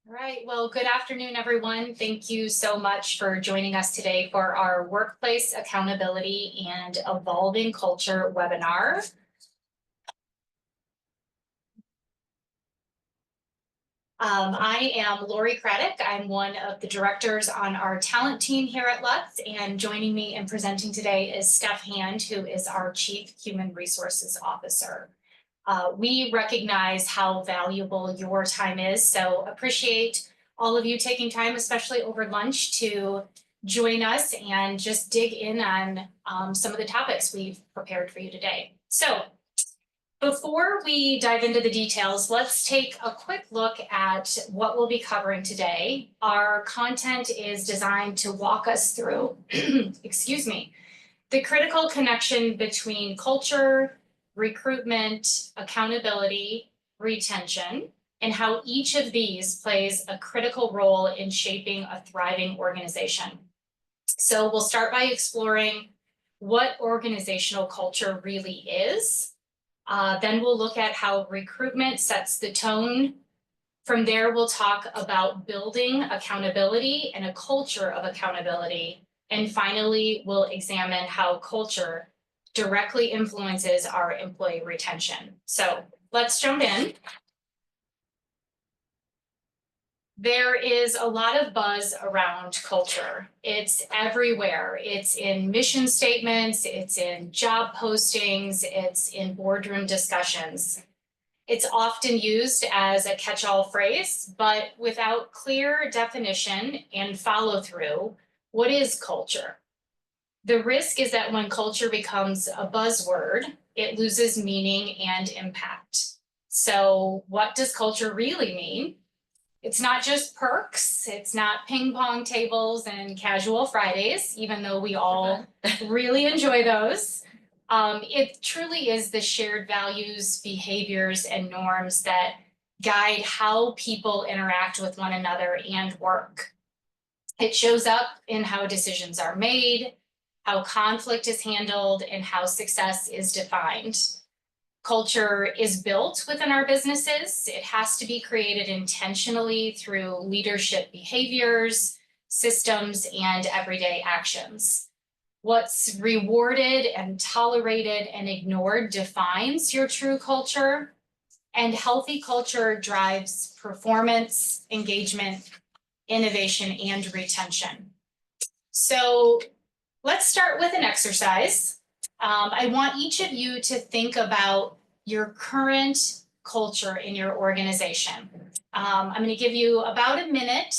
All right, well, good afternoon, everyone. Thank you so much for joining us today for our Workplace Accountability and Evolving Culture webinar. I am Laurie Cradick. I'm one of the directors on our talent team here at Lutz, and joining me and presenting today is Steph, who is our Chief Human Resources Officer. We recognize how valuable your time is, so appreciate all of you taking time, especially over lunch, to join us and just dig in on some of the topics we've prepared for you today. So before we dive into the details, let's take a quick look at what we'll be covering today. Our content is designed to walk us through, excuse me, the critical connection between culture, recruitment, accountability, retention, and how each of these plays a critical role in shaping a thriving organization. So we'll start by exploring what organizational culture really is. Then we'll look at how recruitment sets the tone. From there, we'll talk about building accountability and a culture of accountability. And finally, we'll examine how culture directly influences our employee retention. So let's jump in. There is a lot of buzz around culture. It's everywhere. It's in mission statements, it's in job postings, it's in boardroom discussions. It's often used as a catch-all phrase, but without clear definition and follow-through, what is culture? The risk is that when culture becomes a buzzword, it loses meaning and impact. So what does culture really mean? It's not just perks, it's not ping pong tables and casual Fridays, even though we all really enjoy those. It truly is the shared values, behaviors, and norms that guide how people interact with one another and work. It shows up in how decisions are made, how conflict is handled, and how success is defined. Culture is built within our businesses. It has to be created intentionally through leadership behaviors, systems, and everyday actions. What's rewarded and tolerated and ignored defines your true culture, and healthy culture drives performance, engagement, innovation, and retention. So let's start with an exercise. I want each of you to think about your current culture in your organization. I'm going to give you about a minute,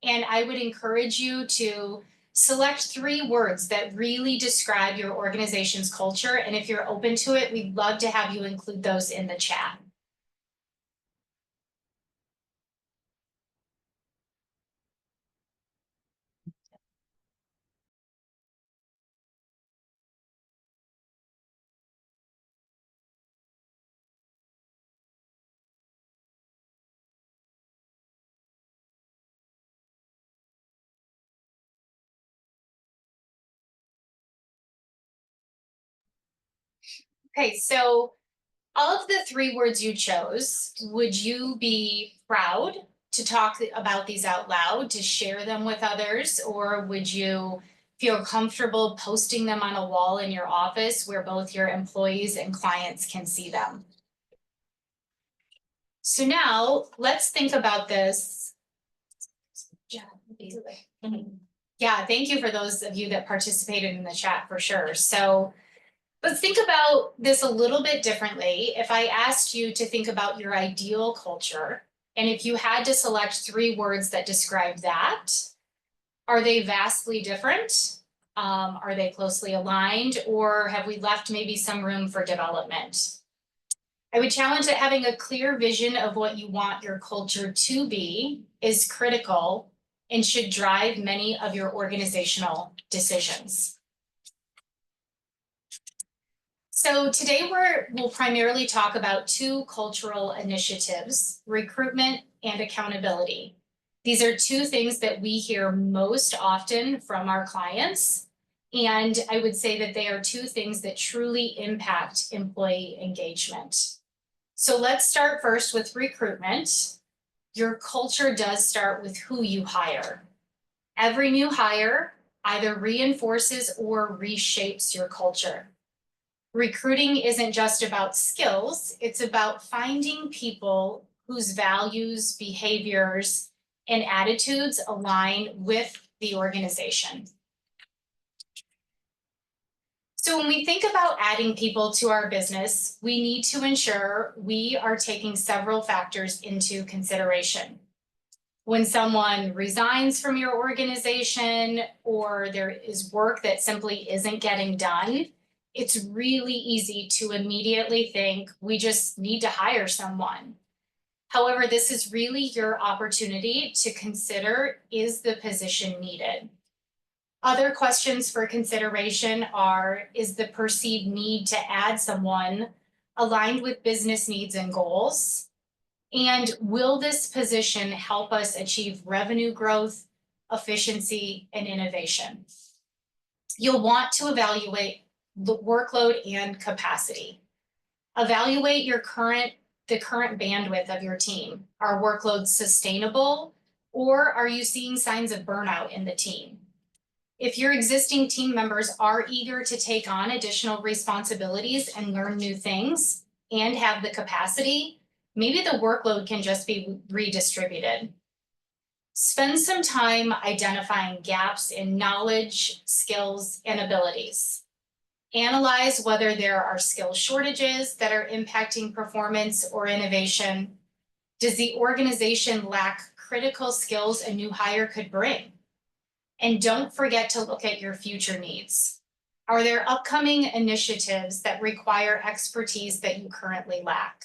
and I would encourage you to select 3 words that really describe your organization's culture. And if you're open to it, we'd love to have you include those in the chat. Okay, so of the 3 words you chose, would you be proud to talk about these out loud, to share them with others, or would you feel comfortable posting them on a wall in your office where both your employees and clients can see them? So now let's think about this. Yeah, thank you for those of you that participated in the chat for sure. So let's think about this a little bit differently. If I asked you to think about your ideal culture, and if you had to select 3 words that describe that, are they vastly different? Are they closely aligned, or have we left maybe some room for development? I would challenge that having a clear vision of what you want your culture to be is critical and should drive many of your organizational decisions. So today we'll primarily talk about 2 cultural initiatives, recruitment and accountability. These are 2 things that we hear most often from our clients, and I would say that they are 2 things that truly impact employee engagement. So let's start first with recruitment. Your culture does start with who you hire. Every new hire either reinforces or reshapes your culture. Recruiting isn't just about skills, it's about finding people whose values, behaviors, and attitudes align with the organization. So when we think about adding people to our business, we need to ensure we are taking several factors into consideration. When someone resigns from your organization or there is work that simply isn't getting done, it's really easy to immediately think we just need to hire someone. However, this is really your opportunity to consider, is the position needed? Other questions for consideration are, is the perceived need to add someone aligned with business needs and goals? And will this position help us achieve revenue growth, efficiency, and innovation? You'll want to evaluate the workload and capacity. Evaluate the current bandwidth of your team. Are workloads sustainable, or are you seeing signs of burnout in the team? If your existing team members are eager to take on additional responsibilities and learn new things and have the capacity, maybe the workload can just be redistributed. Spend some time identifying gaps in knowledge, skills, and abilities. Analyze whether there are skill shortages that are impacting performance or innovation. Does the organization lack critical skills a new hire could bring? And don't forget to look at your future needs. Are there upcoming initiatives that require expertise that you currently lack?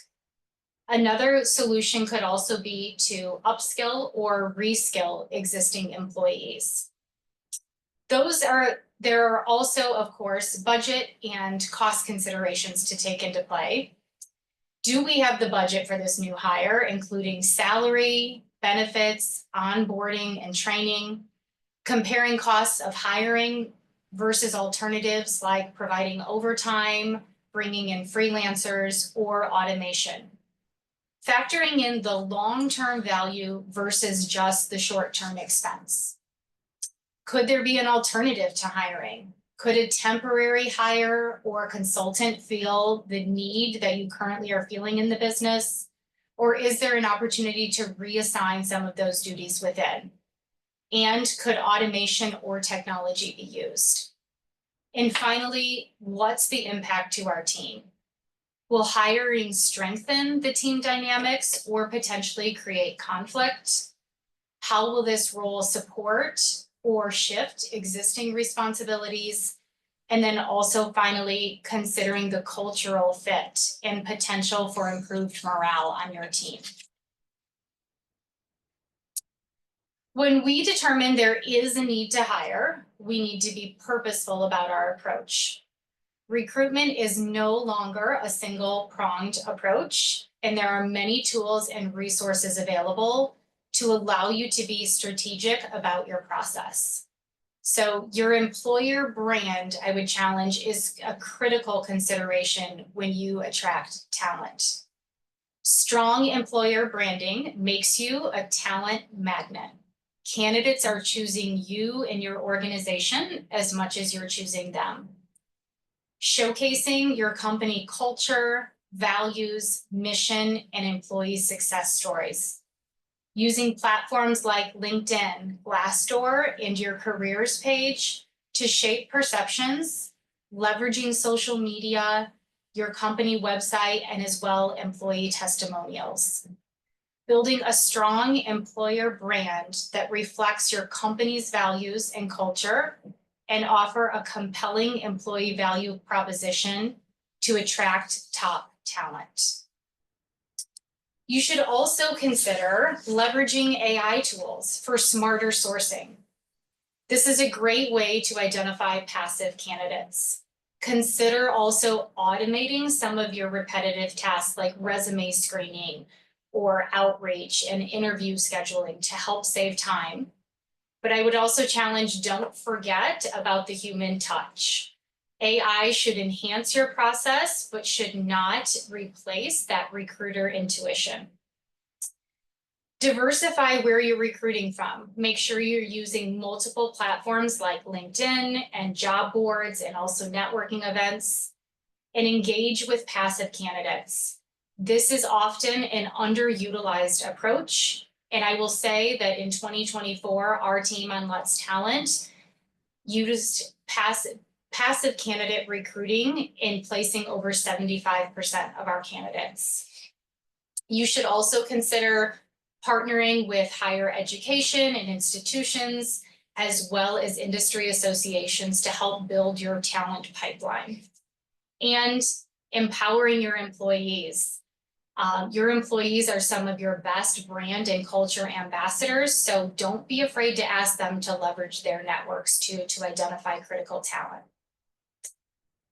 Another solution could also be to upskill or reskill existing employees. There are also, of course, budget and cost considerations to take into play. Do we have the budget for this new hire, including salary, benefits, onboarding, and training? Comparing costs of hiring versus alternatives like providing overtime, bringing in freelancers, or automation. Factoring in the long-term value versus just the short-term expense. Could there be an alternative to hiring? Could a temporary hire or consultant fill the need that you currently are feeling in the business? Or is there an opportunity to reassign some of those duties within? And could automation or technology be used? And finally, what's the impact to our team? Will hiring strengthen the team dynamics or potentially create conflict? How will this role support or shift existing responsibilities? And then also finally, considering the cultural fit and potential for improved morale on your team. When we determine there is a need to hire, we need to be purposeful about our approach. Recruitment is no longer a single-pronged approach, and there are many tools and resources available to allow you to be strategic about your process. So your employer brand, I would challenge, is a critical consideration when you attract talent. Strong employer branding makes you a talent magnet. Candidates are choosing you and your organization as much as you're choosing them. Showcasing your company culture, values, mission, and employee success stories. Using platforms like LinkedIn, Glassdoor, and your careers page to shape perceptions, leveraging social media, your company website, and as well employee testimonials. Building a strong employer brand that reflects your company's values and culture, and offer a compelling employee value proposition to attract top talent. You should also consider leveraging AI tools for smarter sourcing. This is a great way to identify passive candidates. Consider also automating some of your repetitive tasks like resume screening or outreach and interview scheduling to help save time. But I would also challenge, don't forget about the human touch. AI should enhance your process, but should not replace that recruiter intuition. Diversify where you're recruiting from. Make sure you're using multiple platforms like LinkedIn and job boards and also networking events, and engage with passive candidates. This is often an underutilized approach. And I will say that in 2024, our team on Lutz Talent used passive candidate recruiting in placing over 75% of our candidates. You should also consider partnering with higher education and institutions, as well as industry associations to help build your talent pipeline. And empowering your employees. Your employees are some of your best brand and culture ambassadors, so don't be afraid to ask them to leverage their networks to identify critical talent.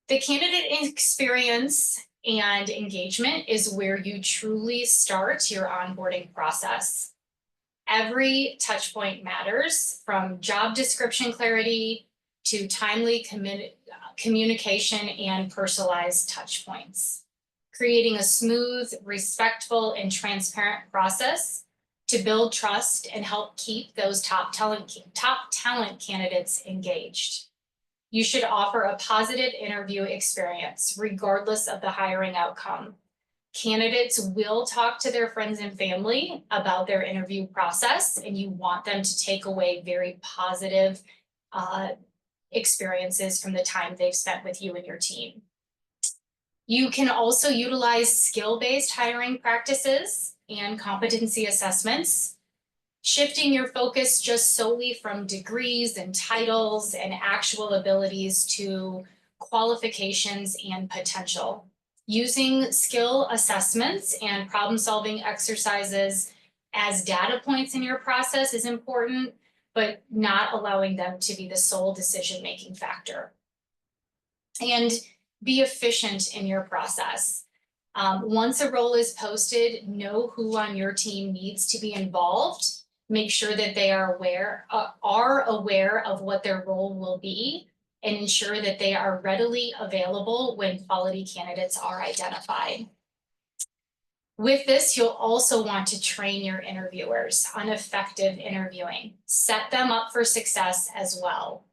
The candidate experience and engagement is where you truly start your onboarding process. Every touch point matters, from job description clarity to timely communication and personalized touch points, creating a smooth, respectful, and transparent process to build trust and help keep those top talent candidates engaged. You should offer a positive interview experience, regardless of the hiring outcome. Candidates will talk to their friends and family about their interview process, and you want them to take away very positive experiences from the time they've spent with you and your team. You can also utilize skill-based hiring practices and competency assessments, shifting your focus just solely from degrees and titles and actual abilities to qualifications and potential. Using skill assessments and problem-solving exercises as data points in your process is important, but not allowing them to be the sole decision-making factor. And be efficient in your process. Once a role is posted, know who on your team needs to be involved. Make sure that they are aware of what their role will be, and ensure that they are readily available when quality candidates are identified. With this, you'll also want to train your interviewers on effective interviewing. Set them up for success as well.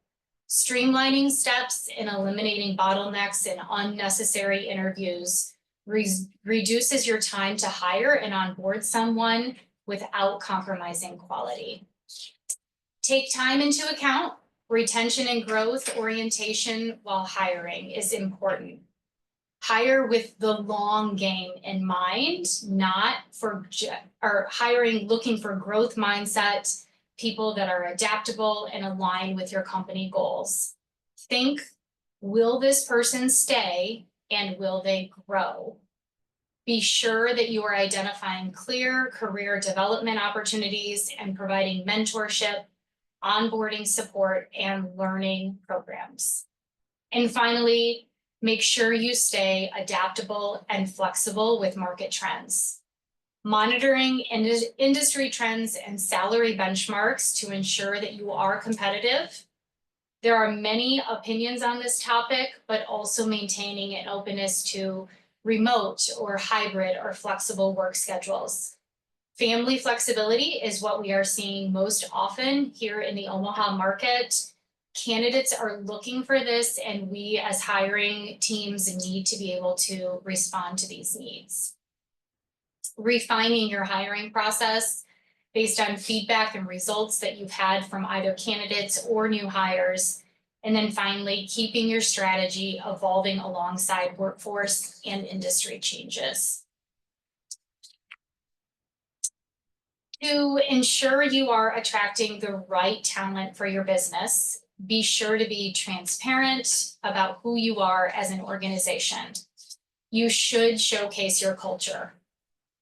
Streamlining steps and eliminating bottlenecks and unnecessary interviews reduces your time to hire and onboard someone without compromising quality. Take time into account. Retention and growth orientation while hiring is important. Hire with the long game in mind, not for hiring looking for growth mindset, people that are adaptable and align with your company goals. Think, will this person stay and will they grow? Be sure that you are identifying clear career development opportunities and providing mentorship, onboarding support, and learning programs. And finally, make sure you stay adaptable and flexible with market trends. Monitoring industry trends and salary benchmarks to ensure that you are competitive. There are many opinions on this topic, but also maintaining an openness to remote or hybrid or flexible work schedules. Family flexibility is what we are seeing most often here in the Omaha market. Candidates are looking for this, and we as hiring teams need to be able to respond to these needs. Refining your hiring process based on feedback and results that you've had from either candidates or new hires. And then finally, keeping your strategy evolving alongside workforce and industry changes. To ensure you are attracting the right talent for your business, be sure to be transparent about who you are as an organization. You should showcase your culture.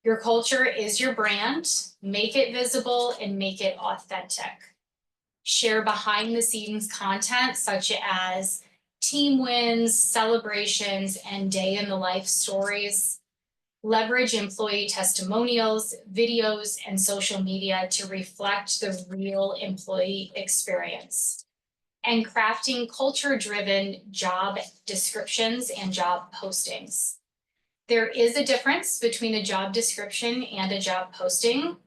Your culture is your brand. Make it visible and make it authentic. Share behind the scenes content such as team wins, celebrations, and day in the life stories. Leverage employee testimonials, videos, and social media to reflect the real employee experience. And crafting culture-driven job descriptions and job postings. There is a difference between a job description and a job posting.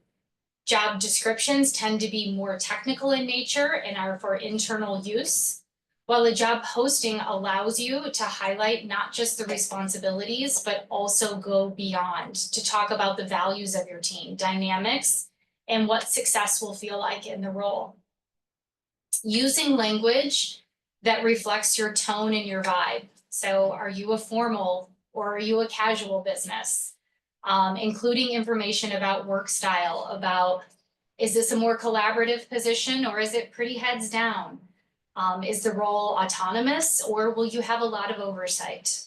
Job descriptions tend to be more technical in nature and are for internal use, while a job posting allows you to highlight not just the responsibilities, but also go beyond to talk about the values of your team, dynamics, and what success will feel like in the role. Using language that reflects your tone and your vibe. So are you a formal or are you a casual business? Including information about work style, about is this a more collaborative position or is it pretty heads down? Is the role autonomous or will you have a lot of oversight?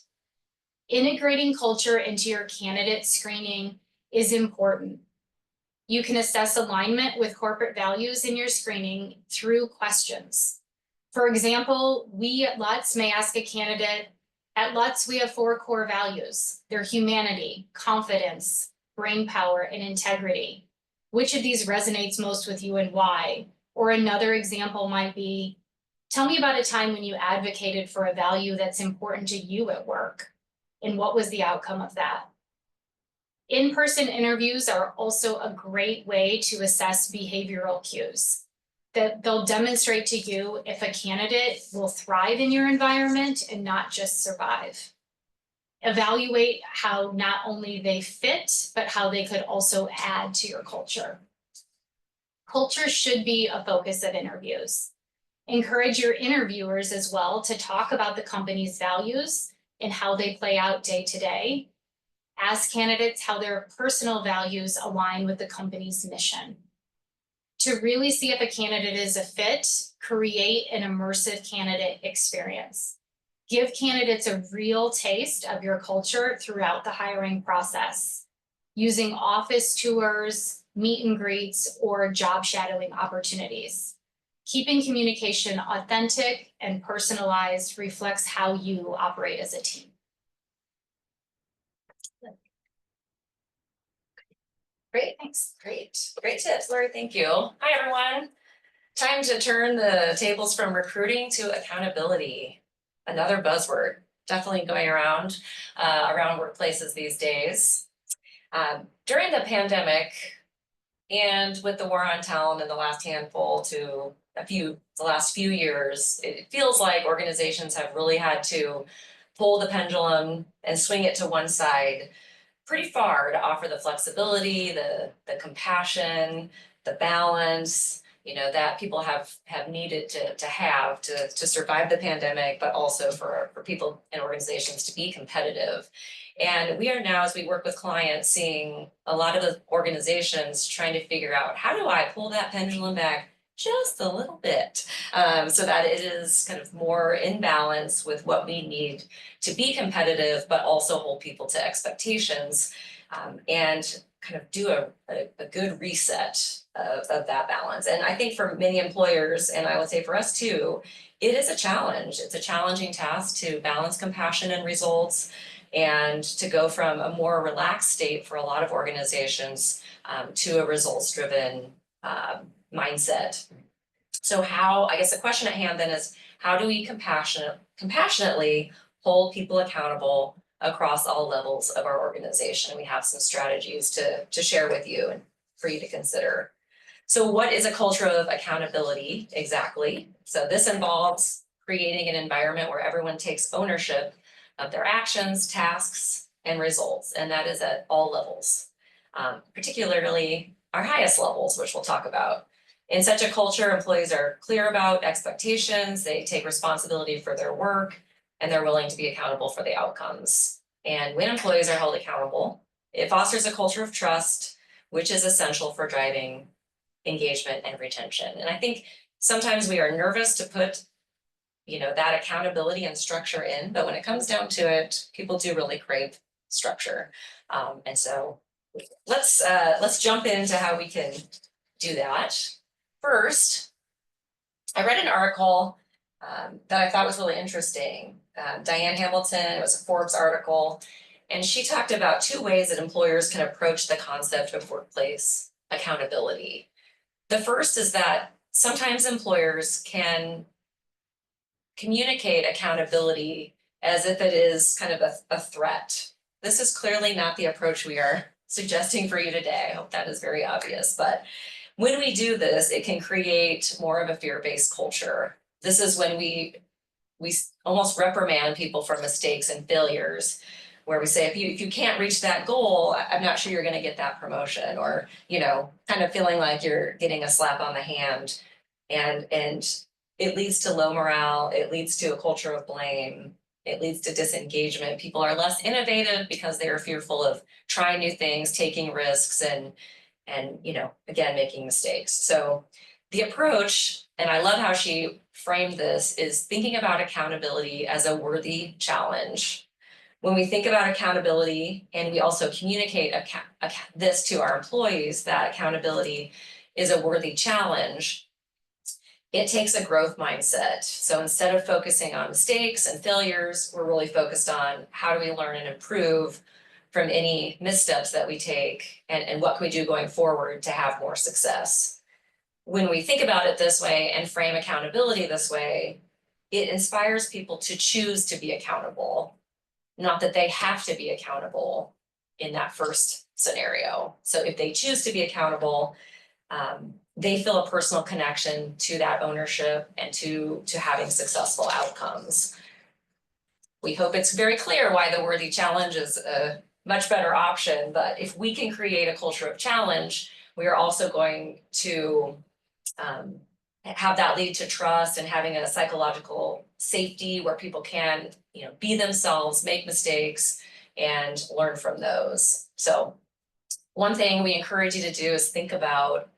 Integrating culture into your candidate screening is important. You can assess alignment with corporate values in your screening through questions. For example, we at Lutz may ask a candidate, at Lutz we have 4 core values. They're humanity, confidence, brain power, and integrity. Which of these resonates most with you and why? Or another example might be, tell me about a time when you advocated for a value that's important to you at work, and what was the outcome of that? In-person interviews are also a great way to assess behavioral cues. That they'll demonstrate to you if a candidate will thrive in your environment and not just survive. Evaluate how not only they fit, but how they could also add to your culture. Culture should be a focus of interviews. Encourage your interviewers as well to talk about the company's values and how they play out day to day. Ask candidates how their personal values align with the company's mission. To really see if a candidate is a fit, create an immersive candidate experience. Give candidates a real taste of your culture throughout the hiring process, using office tours, meet and greets, or job shadowing opportunities. Keeping communication authentic and personalized reflects how you operate as a team. Great, thanks. Great tips, Laurie, thank you. Hi, everyone. Time to turn the tables from recruiting to accountability. Another buzzword, definitely going around workplaces these days. During the pandemic and with the war on talent in the last handful to the last few years, it feels like organizations have really had to pull the pendulum and swing it to one side pretty far to offer the flexibility, the compassion, the balance, that people have needed to have to survive the pandemic, but also for people and organizations to be competitive. And we are now, as we work with clients, seeing a lot of the organizations trying to figure out, how do I pull that pendulum back just a little bit, so that it is kind of more in balance with what we need to be competitive, but also hold people to expectations, and kind of do a good reset of that balance. And I think for many employers, and I would say for us too, it is a challenge. It's a challenging task to balance compassion and results, and to go from a more relaxed state for a lot of organizations to a results-driven mindset. So I guess the question at hand then is, how do we compassionately hold people accountable across all levels of our organization? We have some strategies to share with you and for you to consider. So what is a culture of accountability exactly? So this involves creating an environment where everyone takes ownership of their actions, tasks, and results, and that is at all levels, particularly our highest levels, which we'll talk about. In such a culture, employees are clear about expectations, they take responsibility for their work, and they're willing to be accountable for the outcomes. And when employees are held accountable, it fosters a culture of trust, which is essential for driving engagement and retention. And I think sometimes we are nervous to put that accountability and structure in, but when it comes down to it, people do really crave structure. And so let's jump into how we can do that. First, I read an article that I thought was really interesting. Diane Hamilton, it was a Forbes article, and she talked about 2 ways that employers can approach the concept of workplace accountability. The first is that sometimes employers can communicate accountability as if it is kind of a threat. This is clearly not the approach we are suggesting for you today. I hope that is very obvious, but when we do this, it can create more of a fear-based culture. This is when we almost reprimand people for mistakes and failures, where we say, if you can't reach that goal, I'm not sure you're going to get that promotion, or, you know, kind of feeling like you're getting a slap on the hand. And it leads to low morale, it leads to a culture of blame, it leads to disengagement. People are less innovative because they are fearful of trying new things, taking risks, and you know, again, making mistakes. So the approach, and I love how she framed this, is thinking about accountability as a worthy challenge. When we think about accountability, and we also communicate this to our employees, that accountability is a worthy challenge, it takes a growth mindset. So instead of focusing on mistakes and failures, we're really focused on how do we learn and improve from any missteps that we take, and what can we do going forward to have more success. When we think about it this way and frame accountability this way, it inspires people to choose to be accountable, not that they have to be accountable in that first scenario. So if they choose to be accountable, they feel a personal connection to that ownership and to having successful outcomes. We hope it's very clear why the worthy challenge is a much better option, but if we can create a culture of challenge, we are also going to have that lead to trust and having a psychological safety where people can, you know, be themselves, make mistakes, and learn from those. So one thing we encourage you to do is think about,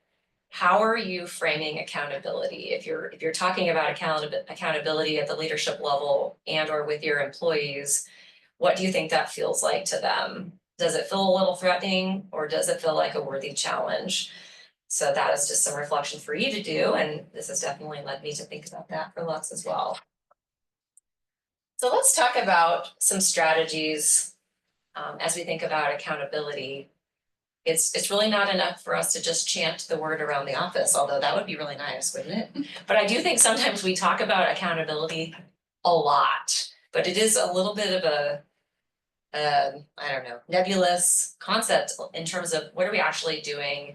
how are you framing accountability? If you're talking about accountability at the leadership level and or with your employees, what do you think that feels like to them? Does it feel a little threatening, or does it feel like a worthy challenge? So that is just some reflection for you to do, and this has definitely led me to think about that for Lutz as well. So let's talk about some strategies as we think about accountability. It's really not enough for us to just chant the word around the office, although that would be really nice, wouldn't it? But I do think sometimes we talk about accountability a lot, but it is a little bit of a, I don't know, nebulous concept in terms of what are we actually doing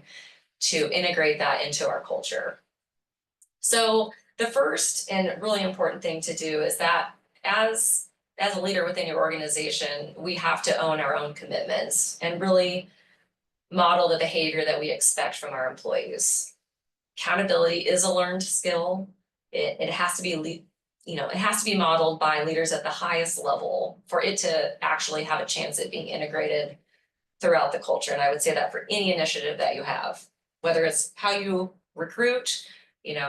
to integrate that into our culture. So the first and really important thing to do is that as a leader within your organization, we have to own our own commitments and really model the behavior that we expect from our employees. Accountability is a learned skill. It has to be, it has to be modeled by leaders at the highest level for it to actually have a chance at being integrated throughout the culture. And I would say that for any initiative that you have, whether it's how you recruit,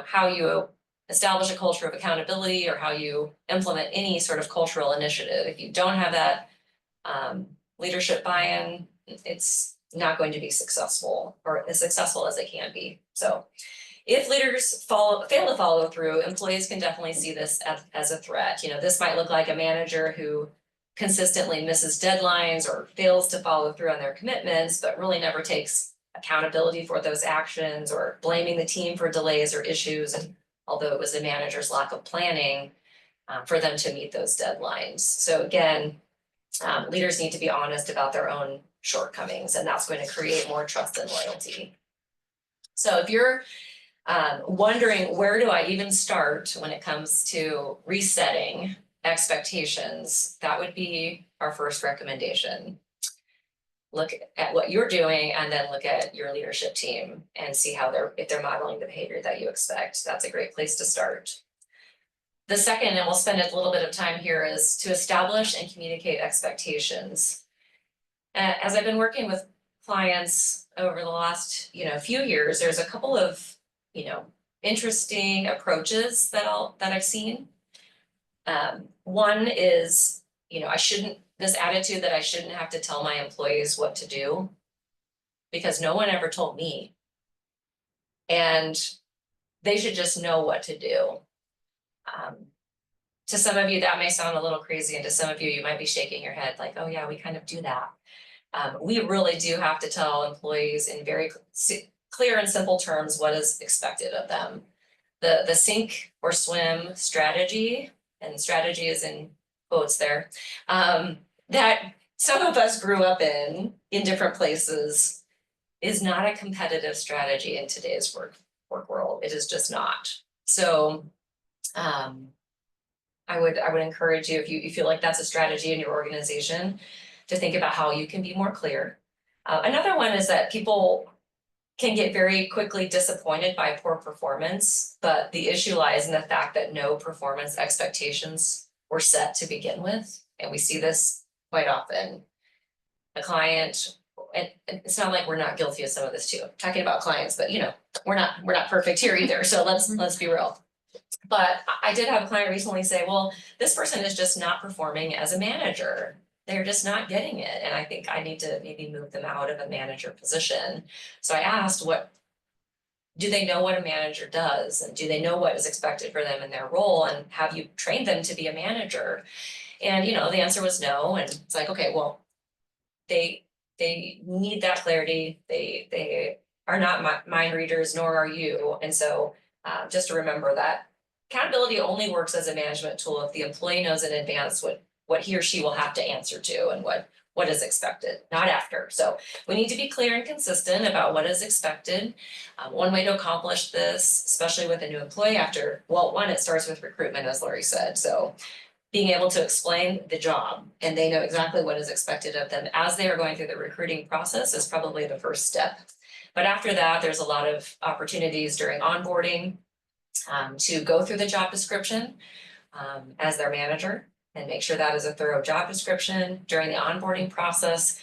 how you establish a culture of accountability, or how you implement any sort of cultural initiative. If you don't have that leadership buy-in, it's not going to be successful, or as successful as it can be. So if leaders fail to follow through, employees can definitely see this as a threat. This might look like a manager who consistently misses deadlines or fails to follow through on their commitments, but really never takes accountability for those actions, or blaming the team for delays or issues, and although it was the manager's lack of planning for them to meet those deadlines. So again, leaders need to be honest about their own shortcomings, and that's going to create more trust and loyalty. So if you're wondering, where do I even start when it comes to resetting expectations, that would be our first recommendation. Look at what you're doing, and then look at your leadership team and see how if they're modeling the behavior that you expect. That's a great place to start. The second, and we'll spend a little bit of time here, is to establish and communicate expectations. As I've been working with clients over the last few years, there's a couple of interesting approaches that I've seen. One is this attitude that I shouldn't have to tell my employees what to do, because no one ever told me, and they should just know what to do. To some of you, that may sound a little crazy, and to some of you, you might be shaking your head like, oh yeah, we kind of do that. We really do have to tell employees in very clear and simple terms what is expected of them. The sink or swim strategy, and strategy is in quotes there, that some of us grew up in different places is not a competitive strategy in today's work world. It is just not. So I would encourage you, if you feel like that's a strategy in your organization, to think about how you can be more clear. Another one is that people can get very quickly disappointed by poor performance, but the issue lies in the fact that no performance expectations were set to begin with. And we see this quite often. A client, and it's not like we're not guilty of some of this too, I'm talking about clients, but you know, we're not perfect here either. So let's be real. But I did have a client recently say, well, this person is just not performing as a manager. They're just not getting it. And I think I need to maybe move them out of a manager position. So I asked, do they know what a manager does? And do they know what is expected for them in their role? And have you trained them to be a manager? And you know, the answer was no. And it's like, okay, well, they need that clarity. They are not mind readers, nor are you. And so just to remember that accountability only works as a management tool if the employee knows in advance what he or she will have to answer to and what is expected, not after. So we need to be clear and consistent about what is expected. One way to accomplish this, especially with a new employee one, it starts with recruitment, as Laurie said. So being able to explain the job and they know exactly what is expected of them as they are going through the recruiting process is probably the first step. But after that, there's a lot of opportunities during onboarding to go through the job description as their manager and make sure that is a thorough job description during the onboarding process.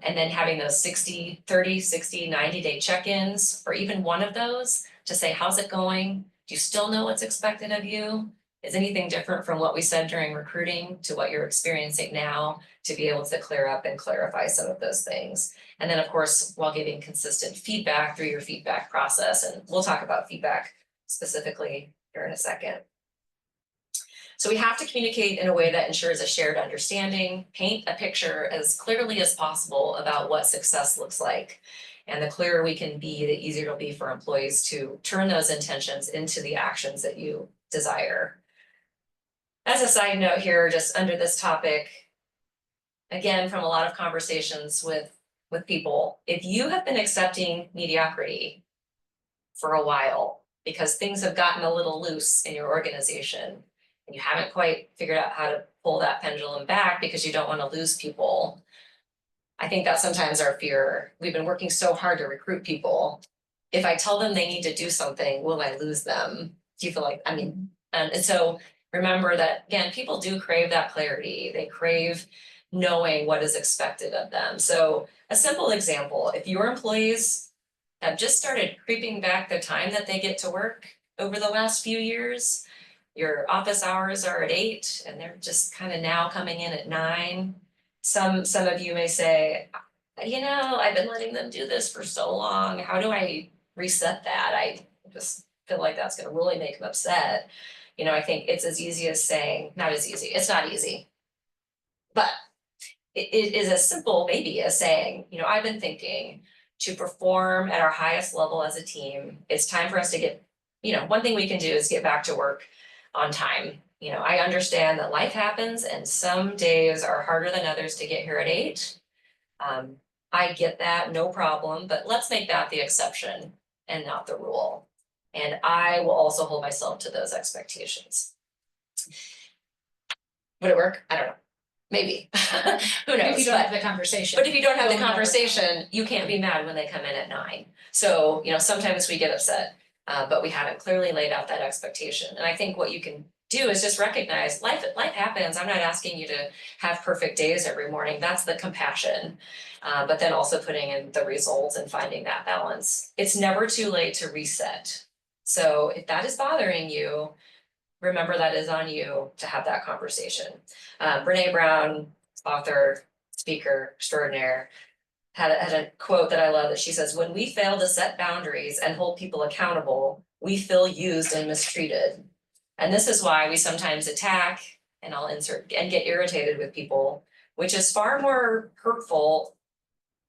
And then having those 30, 60, 90-day check-ins, or even one of those to say, how's it going? Do you still know what's expected of you? Is anything different from what we said during recruiting to what you're experiencing now, to be able to clear up and clarify some of those things? And then of course, while giving consistent feedback through your feedback process, and we'll talk about feedback specifically here in a second. So we have to communicate in a way that ensures a shared understanding, paint a picture as clearly as possible about what success looks like. And the clearer we can be, the easier it'll be for employees to turn those intentions into the actions that you desire. As a side note here, just under this topic, again, from a lot of conversations with people, if you have been accepting mediocrity for a while because things have gotten a little loose in your organization and you haven't quite figured out how to pull that pendulum back because you don't want to lose people, I think that's sometimes our fear. We've been working so hard to recruit people. If I tell them they need to do something, will I lose them? Do you feel like, and so remember that, again, people do crave that clarity. They crave knowing what is expected of them. So a simple example, if your employees have just started creeping back the time that they get to work over the last few years, your office hours are at 8 and they're just kind of now coming in at 9. Some of you may say, you know, I've been letting them do this for so long. How do I reset that? I just feel like that's going to really make them upset. You know, I think it's as easy as saying, not as easy, it's not easy, but it is as simple maybe as saying, you know, I've been thinking to perform at our highest level as a team, it's time for us to get, you know, one thing we can do is get back to work on time. You know, I understand that life happens and some days are harder than others to get here at 8. I get that, no problem, but let's make that the exception and not the rule. And I will also hold myself to those expectations. Would it work? I don't know. Maybe. Who knows? If you don't have the conversation. But if you don't have the conversation, you can't be mad when they come in at 9. So, you know, sometimes we get upset, but we haven't clearly laid out that expectation. And I think what you can do is just recognize life happens. I'm not asking you to have perfect days every morning. That's the compassion. But then also putting in the results and finding that balance. It's never too late to reset. So if that is bothering you, remember that is on you to have that conversation. Brene Brown, author, speaker extraordinaire, had a quote that I love that she says, when we fail to set boundaries and hold people accountable, we feel used and mistreated. And this is why we sometimes attack, and I'll insert, and get irritated with people, which is far more hurtful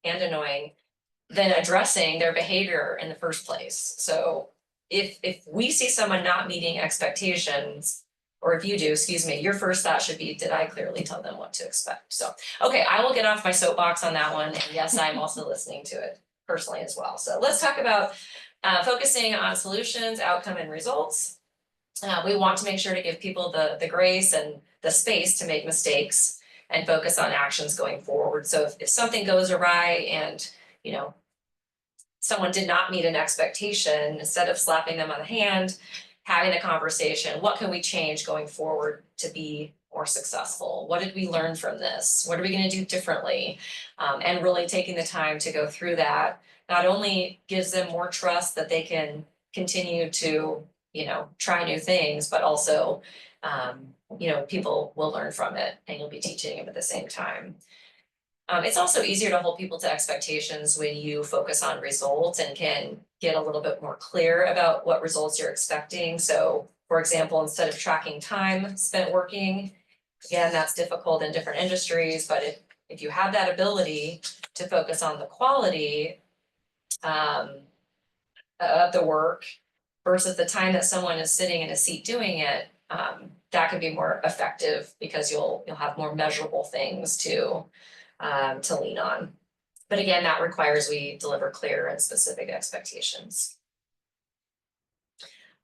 and annoying than addressing their behavior in the first place. So if we see someone not meeting expectations, or if you do, excuse me, your first thought should be, did I clearly tell them what to expect? So, okay, I will get off my soapbox on that one. And yes, I'm also listening to it personally as well. So let's talk about focusing on solutions, outcome, and results. We want to make sure to give people the grace and the space to make mistakes and focus on actions going forward. So if something goes awry and, you know, someone did not meet an expectation, instead of slapping them on the hand, having a conversation, what can we change going forward to be more successful? What did we learn from this? What are we going to do differently? And really taking the time to go through that not only gives them more trust that they can continue to, you know, try new things, but also, you know, people will learn from it and you'll be teaching them at the same time. It's also easier to hold people to expectations when you focus on results and can get a little bit more clear about what results you're expecting. So, for example, instead of tracking time spent working, again, that's difficult in different industries, but if you have that ability to focus on the quality of the work versus the time that someone is sitting in a seat doing it, that can be more effective because you'll have more measurable things to lean on. But again, that requires we deliver clear and specific expectations.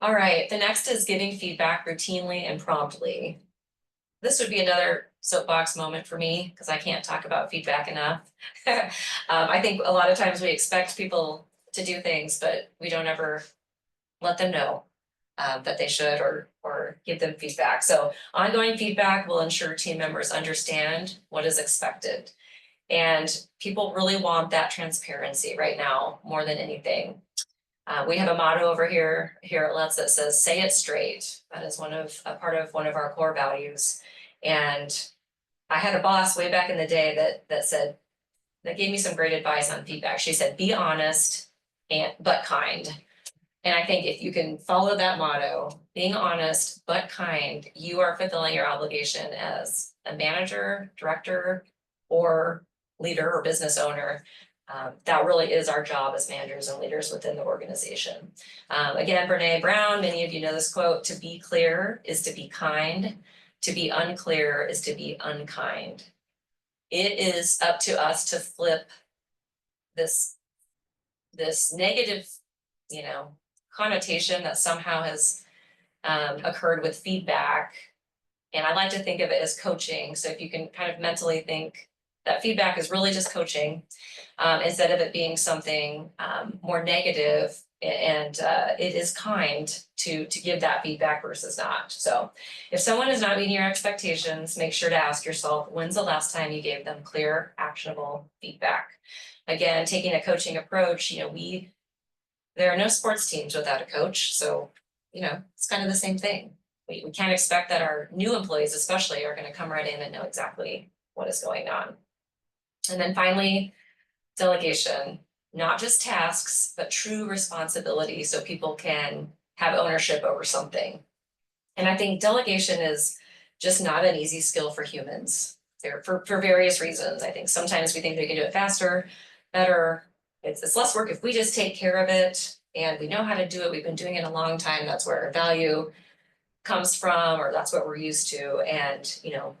All right, the next is giving feedback routinely and promptly. This would be another soapbox moment for me because I can't talk about feedback enough. I think a lot of times we expect people to do things, but we don't ever let them know that they should or give them feedback. So ongoing feedback will ensure team members understand what is expected. And people really want that transparency right now more than anything. We have a motto over here at Lutz that says, say it straight. That is a part of one of our core values. And I had a boss way back in the day that gave me some great advice on feedback. She said, be honest but kind. And I think if you can follow that motto, being honest but kind, you are fulfilling your obligation as a manager, director, or leader or business owner. That really is our job as managers and leaders within the organization. Again, Brene Brown, many of you know this quote, to be clear is to be kind, to be unclear is to be unkind. It is up to us to flip this negative, you know, connotation that somehow has occurred with feedback. And I like to think of it as coaching. So if you can kind of mentally think that feedback is really just coaching, instead of it being something more negative, and it is kind to give that feedback versus not. So if someone is not meeting your expectations, make sure to ask yourself, when's the last time you gave them clear, actionable feedback? Again, taking a coaching approach, you know, there are no sports teams without a coach. So, you know, it's kind of the same thing. We can't expect that our new employees especially are going to come right in and know exactly what is going on. And then finally, delegation, not just tasks, but true responsibility so people can have ownership over something. And I think delegation is just not an easy skill for humans for various reasons. I think sometimes we think they can do it faster, better. It's less work if we just take care of it and we know how to do it. We've been doing it a long time. That's where our value comes from, or that's what we're used to. And, you know,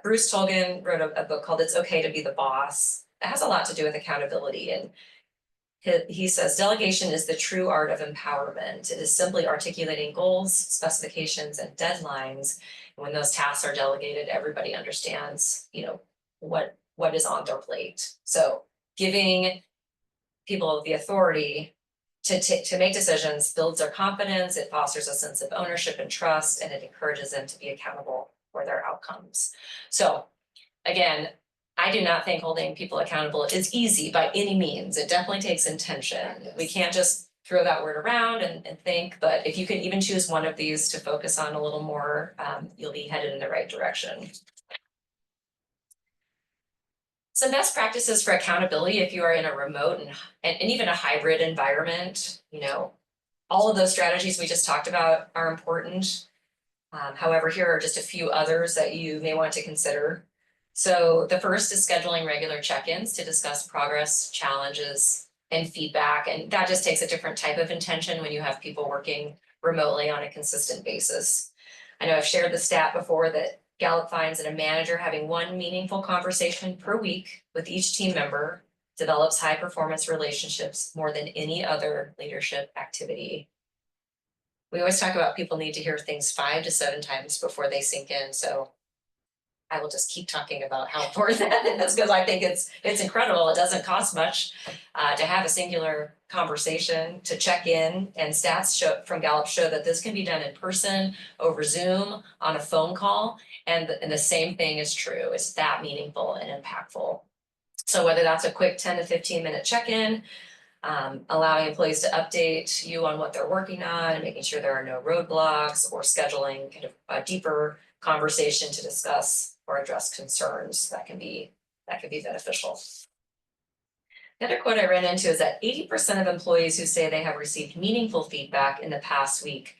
Bruce Tolgan wrote a book called It's Okay to Be the Boss. It has a lot to do with accountability. And he says, delegation is the true art of empowerment. It is simply articulating goals, specifications, and deadlines. And when those tasks are delegated, everybody understands, you know, what is on their plate. So giving people the authority to make decisions builds their confidence, it fosters a sense of ownership and trust, and it encourages them to be accountable for their outcomes. So again, I do not think holding people accountable is easy by any means. It definitely takes intention. We can't just throw that word around and think, but if you can even choose one of these to focus on a little more, you'll be headed in the right direction. Some best practices for accountability if you are in a remote and even a hybrid environment, you know, all of those strategies we just talked about are important. However, here are just a few others that you may want to consider. So the first is scheduling regular check-ins to discuss progress, challenges, and feedback. And that just takes a different type of intention when you have people working remotely on a consistent basis. I know I've shared the stat before that Gallup finds that a manager having one meaningful conversation per week with each team member develops high performance relationships more than any other leadership activity. We always talk about people need to hear things 5 to 7 times before they sink in, so I will just keep talking about how important that is, because I think it's incredible. It doesn't cost much to have a singular conversation, to check in, and stats from Gallup show that this can be done in person, over Zoom, on a phone call, and the same thing is true. It's that meaningful and impactful. So whether that's a quick 10 to 15-minute check-in, allowing employees to update you on what they're working on and making sure there are no roadblocks, or scheduling kind of a deeper conversation to discuss or address concerns, that can be beneficial. Another quote I ran into is that 80% of employees who say they have received meaningful feedback in the past week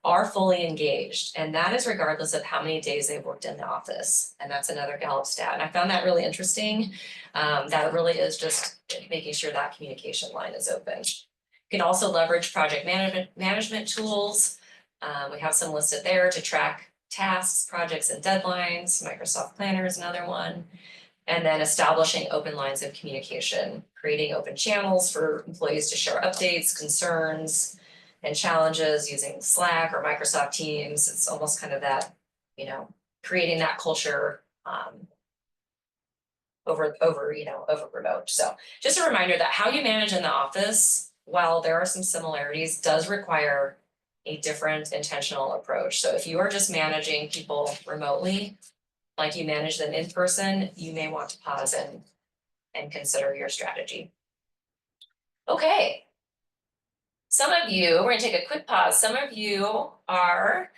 are fully engaged, and that is regardless of how many days they've worked in the office. And that's another Gallup stat, and I found that really interesting. That really is just making sure that communication line is open. You can also leverage project management tools. We have some listed there to track tasks, projects, and deadlines. Microsoft Planner is another one. And then establishing open lines of communication, creating open channels for employees to share updates, concerns, and challenges using Slack or Microsoft Teams. It's almost kind of that, creating that culture over remote. So just a reminder that how you manage in the office, while there are some similarities, does require a different intentional approach. So if you are just managing people remotely, like you manage them in person, you may want to pause and consider your strategy. Okay. Some of you, we're gonna take a quick pause. Some of you are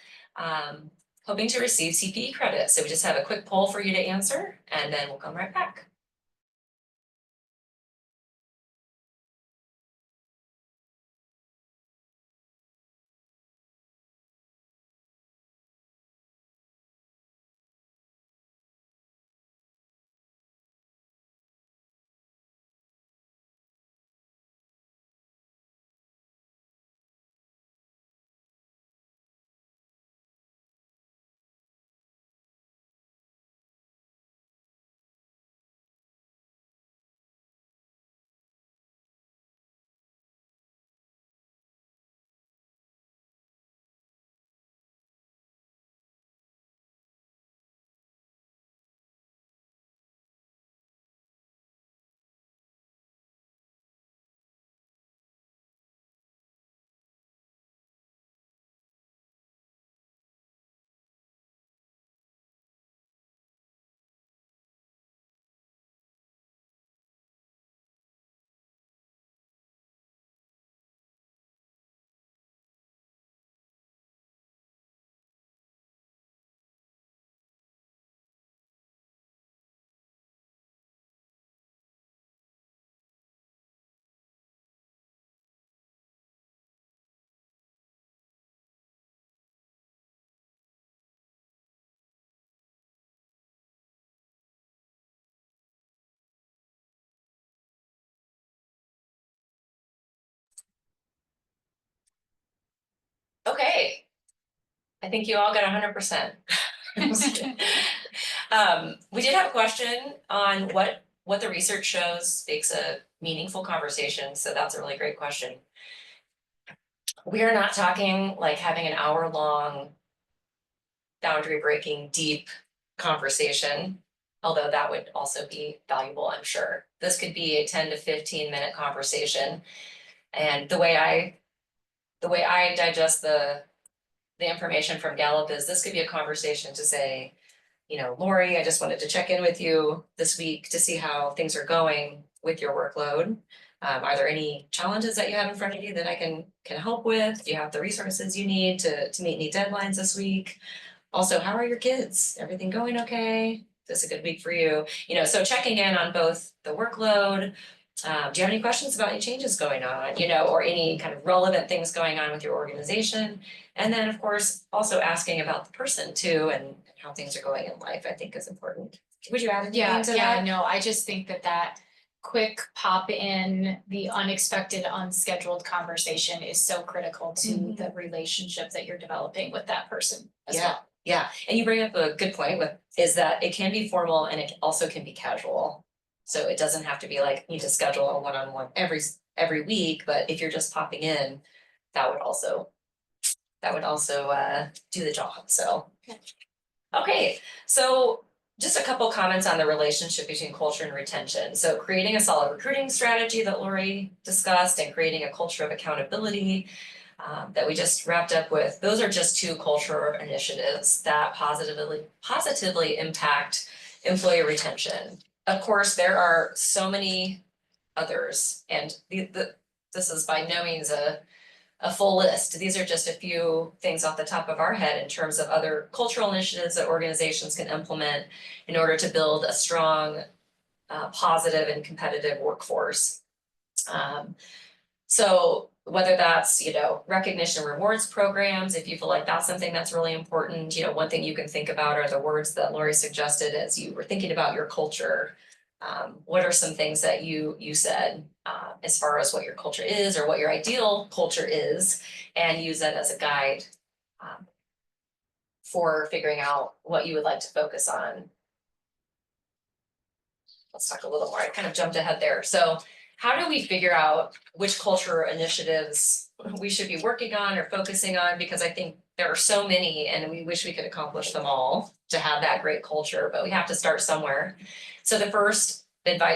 hoping to receive CPE credits. So we just have a quick poll for you to answer, and then we'll come right back. Okay, I think you all got 100%. We did have a question on what the research shows makes a meaningful conversation, so that's a really great question. We are not talking like having an hour-long, boundary-breaking, deep conversation, although that would also be valuable, I'm sure. This could be a 10 to 15-minute conversation, and the way I digest the information from Gallup is this could be a conversation to say, Laurie, I just wanted to check in with you this week to see how things are going with your workload. Are there any challenges that you have in front of you that I can help with? Do you have the resources you need to meet any deadlines this week? Also, how are your kids? Everything going okay? Is this a good week for you? So checking in on both the workload. Do you have any questions about any changes going on, or any kind of relevant things going on with your organization? And then, of course, also asking about the person too, and how things are going in life, I think is important. Would you add anything to that? No, I just think that quick pop in, the unexpected, unscheduled conversation is so critical to the relationship that you're developing with that person as well. Yeah, and you bring up a good point with, is that it can be formal and it also can be casual. So it doesn't have to be like, need to schedule a one-on-one every week, but if you're just popping in, that would also do the job, so. Okay, so just a couple comments on the relationship between culture and retention. So creating a solid recruiting strategy that Laurie discussed and creating a culture of accountability that we just wrapped up with. Those are just two cultural initiatives that positively impact employee retention. Of course, there are so many others, and this is by no means a full list. These are just a few things off the top of our head in terms of other cultural initiatives that organizations can implement in order to build a strong, positive and competitive workforce. So whether that's, recognition rewards programs, if you feel like that's something that's really important, one thing you can think about are the words that Laurie suggested as you were thinking about your culture. What are some things that you said as far as what your culture is or what your ideal culture is, and use that as a guide for figuring out what you would like to focus on. Let's talk a little more. I kind of jumped ahead there. So how do we figure out which culture initiatives we should be working on or focusing on? Because I think there are so many and we wish we could accomplish them all to have that great culture, but we have to start somewhere. So the first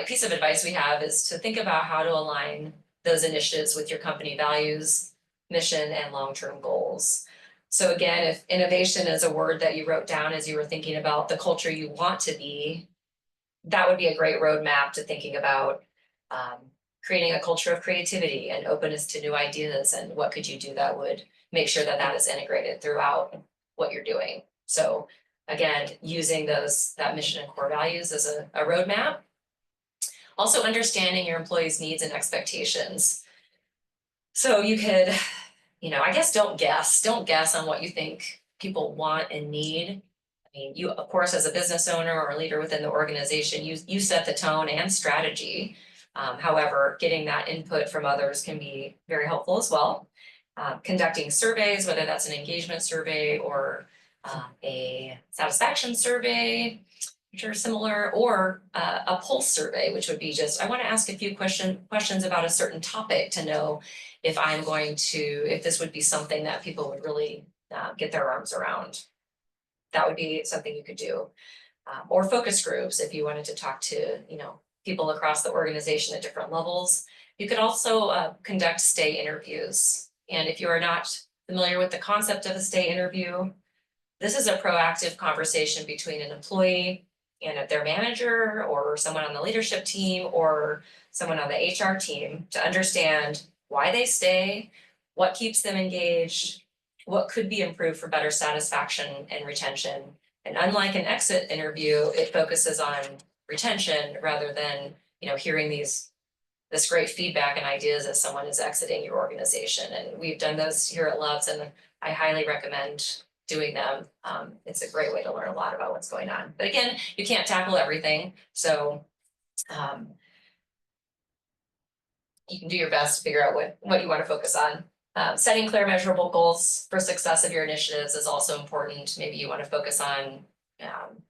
piece of advice we have is to think about how to align those initiatives with your company values, mission, and long-term goals. So again, if innovation is a word that you wrote down as you were thinking about the culture you want to be, that would be a great roadmap to thinking about creating a culture of creativity and openness to new ideas, and what could you do that would make sure that that is integrated throughout what you're doing. So again, using that mission and core values as a roadmap. Also understanding your employees' needs and expectations. So you could, I guess don't guess on what you think people want and need. I mean, you, of course, as a business owner or a leader within the organization, you set the tone and strategy. However, getting that input from others can be very helpful as well. Conducting surveys, whether that's an engagement survey or a satisfaction survey, which are similar, or a pulse survey, which would be just, I want to ask a few questions about a certain topic to know if if this would be something that people would really get their arms around. That would be something you could do. Or focus groups, if you wanted to talk to, people across the organization at different levels. You could also conduct stay interviews. And if you are not familiar with the concept of a stay interview, this is a proactive conversation between an employee and their manager or someone on the leadership team or someone on the HR team to understand why they stay, what keeps them engaged, what could be improved for better satisfaction and retention. And unlike an exit interview, it focuses on retention rather than, hearing this great feedback and ideas as someone is exiting your organization. And we've done those here at Lutz, and I highly recommend doing them. It's a great way to learn a lot about what's going on. But again, you can't tackle everything. So you can do your best to figure out what you want to focus on. Setting clear measurable goals for success of your initiatives is also important. Maybe you want to focus on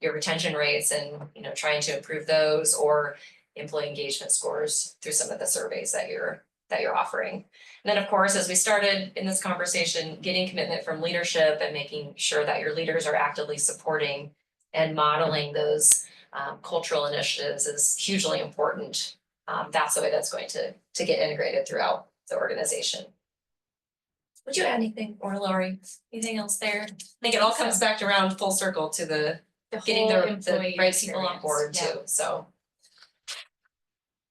your retention rates and trying to improve those, or employee engagement scores through some of the surveys that you're offering. And then of course, as we started in this conversation, getting commitment from leadership and making sure that your leaders are actively supporting and modeling those cultural initiatives is hugely important. That's the way that's going to get integrated throughout the organization. Would you add anything, or Laurie, anything else there? I think it all comes back around full circle to the getting the right people on board too, so.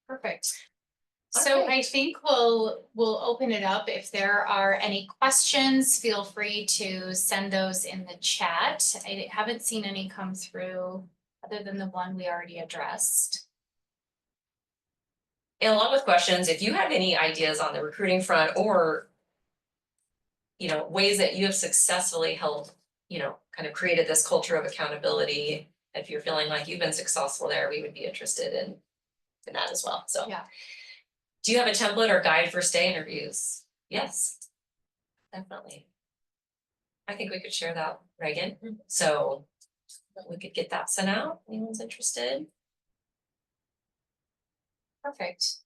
Perfect. So I think we'll open it up. If there are any questions, feel free to send those in the chat. I haven't seen any come through other than the one we already addressed. And along with questions, if you have any ideas on the recruiting front, or ways that you have successfully helped, kind of created this culture of accountability, if you're feeling like you've been successful there, we would be interested in in that as well, so. Yeah. Do you have a template or guide for stay interviews? Yes, definitely. I think we could share that, Reagan, so we could get that sent out, anyone's interested? Perfect.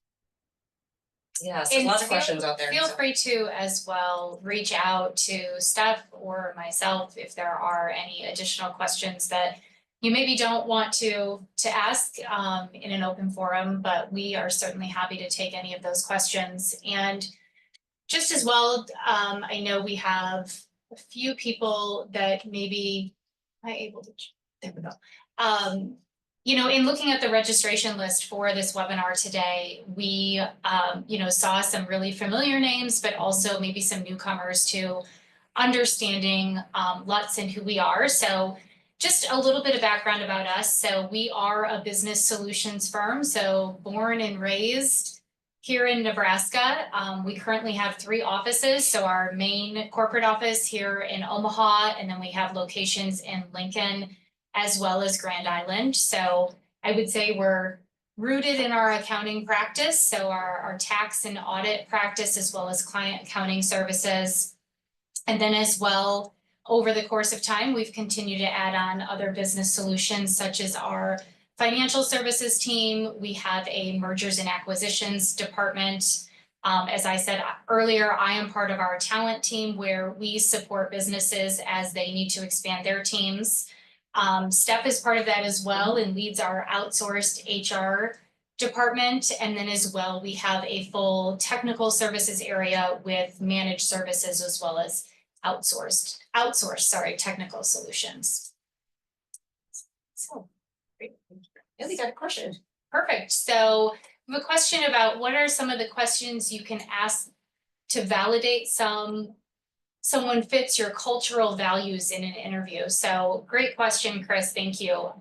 Yeah, so lots of questions out there. Feel so. free to as well reach out to Steph or myself if there are any additional questions that you maybe don't want to ask in an open forum, but we are certainly happy to take any of those questions. And just as well, I know we have a few people that maybe am I able to, there we go. You know, in looking at the registration list for this webinar today, we, you know, saw some really familiar names, but also maybe some newcomers to understanding Lutz and who we are. So just a little bit of background about us. So we are a business solutions firm, so born and raised here in Nebraska. We currently have 3 offices. So our main corporate office here in Omaha, and then we have locations in Lincoln, as well as Grand Island. So I would say we're rooted in our accounting practice. So our tax and audit practice, as well as client accounting services. And then as well, over the course of time, we've continued to add on other business solutions, such as our financial services team. We have a mergers and acquisitions department. As I said earlier, I am part of our talent team where we support businesses as they need to expand their teams. Steph is part of that as well and leads our outsourced HR department. And then as well, we have a full technical services area with managed services as well as outsourced, technical solutions. So, great. Yeah, we got a question. Perfect. So I have a question about what are some of the questions you can ask to validate someone fits your cultural values in an interview. So great question, Chris. Thank you.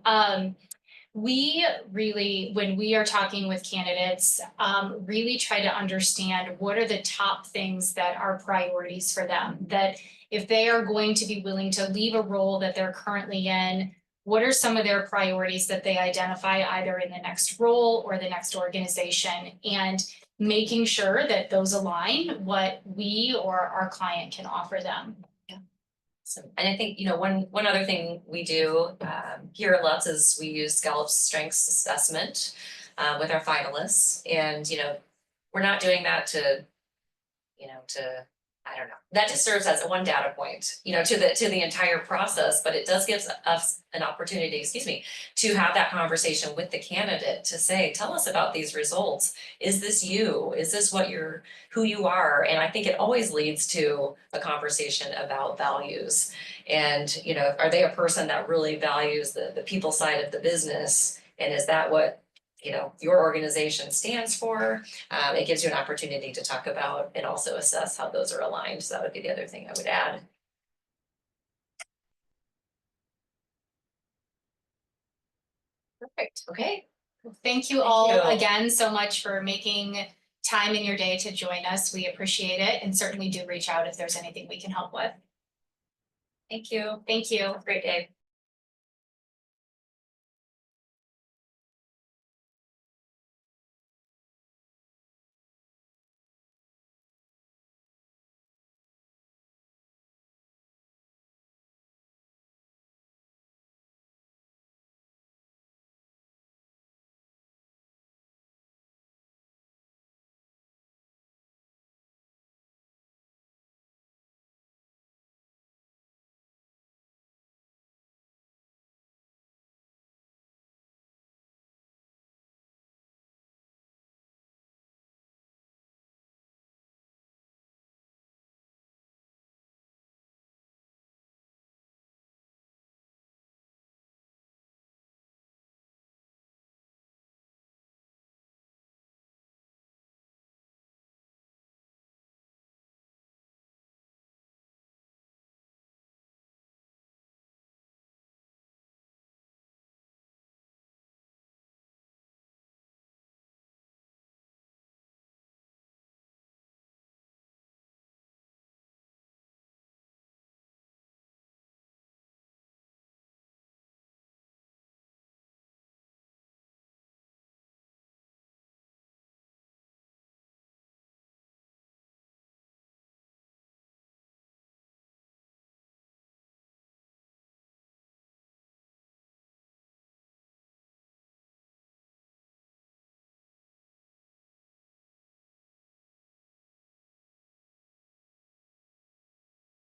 We really, when we are talking with candidates, really try to understand what are the top things that are priorities for them, that if they are going to be willing to leave a role that they're currently in, what are some of their priorities that they identify either in the next role or the next organization, and making sure that those align what we or our client can offer them. So, and I think, you know, one other thing we do here at Lutz is we use Gallup's strengths assessment with our finalists, and you know, we're not doing that to, you know, I don't know. That just serves as one data point, you know, to the entire process, but it does give us an opportunity, to have that conversation with the candidate to say, tell us about these results. Is this you? Is this who you are? And I think it always leads to a conversation about values. And, you know, are they a person that really values the people side of the business? And is that what, you know, your organization stands for? It gives you an opportunity to talk about and also assess how those are aligned. So that would be the other thing I would add. Perfect. Okay. Thank you all again so much for making time in your day to join us. We appreciate it, and certainly do reach out if there's anything we can help with. Thank you. Thank you. Have a great day.